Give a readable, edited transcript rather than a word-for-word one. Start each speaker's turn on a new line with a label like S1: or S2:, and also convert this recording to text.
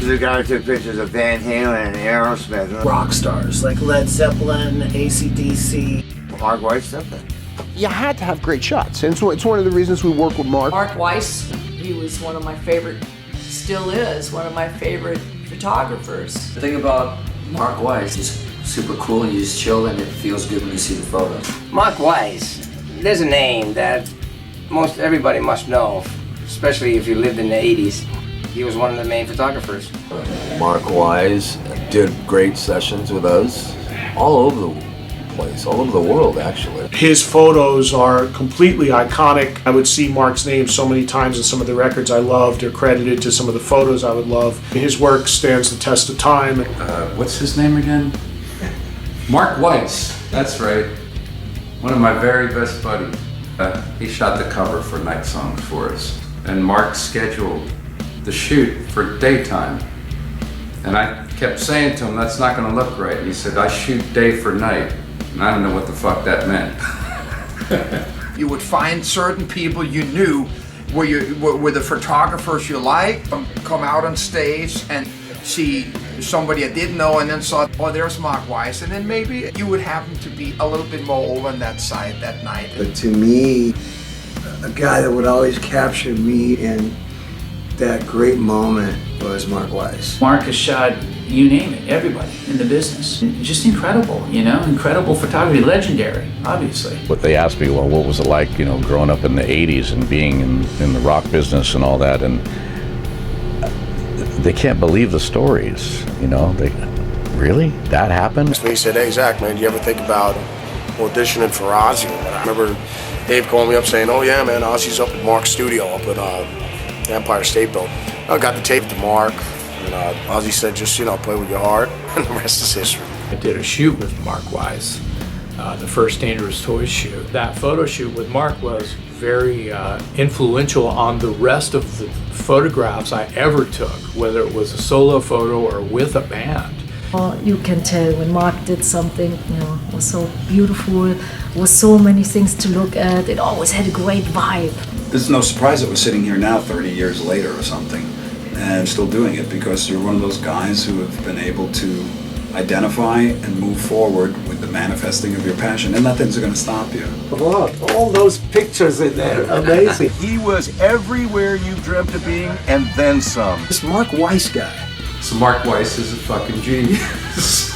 S1: is the guy who took pictures of Van Halen and Aerosmith.
S2: Rock stars like Led Zeppelin, AC/DC.
S1: Mark Weiss stuff.
S3: You had to have great shots, and so it's one of the reasons we work with Mark.
S4: Mark Weiss, he was one of my favorite, still is one of my favorite photographers.
S5: The thing about Mark Weiss is super cool, and you just chill and it feels good when you see the photos.
S6: Mark Weiss, there's a name that most everybody must know, especially if you lived in the 80s. He was one of the main photographers.
S7: Mark Weiss did great sessions with us all over the place, all over the world actually.
S2: His photos are completely iconic. I would see Mark's name so many times in some of the records I loved or credited to some of the photos I would love. His work stands the test of time.
S8: What's his name again? Mark Weiss, that's right. One of my very best buddies. He shot the cover for Night Songs for us. And Mark scheduled the shoot for daytime. And I kept saying to him, that's not gonna look right. And he said, I shoot day for night. And I don't know what the fuck that meant.
S9: You would find certain people you knew were the photographers you liked, come out on stage and see somebody I didn't know and then saw, oh, there's Mark Weiss, and then maybe you would happen to be a little bit more over on that side that night.
S10: But to me, a guy that would always capture me in that great moment was Mark Weiss.
S11: Mark has shot, you name it, everybody in the business. Just incredible, you know, incredible photography, legendary, obviously.
S12: But they asked me, well, what was it like, you know, growing up in the 80s and being in the rock business and all that, and they can't believe the stories, you know, really? That happened?
S13: He said, hey, Zach, man, do you ever think about auditioning for Ozzy? And I remember Dave calling me up saying, oh yeah, man, Ozzy's up at Mark's studio up at Empire State Building. I got the tape to Mark, and Ozzy said, just, you know, play with your heart, and the rest is history.
S14: I did a shoot with Mark Weiss, the first Dangerous Toys shoot. That photo shoot with Mark was very influential on the rest of the photographs I ever took, whether it was a solo photo or with a band.
S15: You can tell when Mark did something, you know, was so beautiful, was so many things to look at. It always had a great vibe.
S16: It's no surprise that we're sitting here now 30 years later or something and still doing it, because you're one of those guys who have been able to identify and move forward with the manifesting of your passion, and nothing's going to stop you.
S2: Wow, all those pictures in there, amazing.
S17: He was everywhere you dreamt of being and then some.
S10: This Mark Weiss guy.
S8: So Mark Weiss is a fucking genius.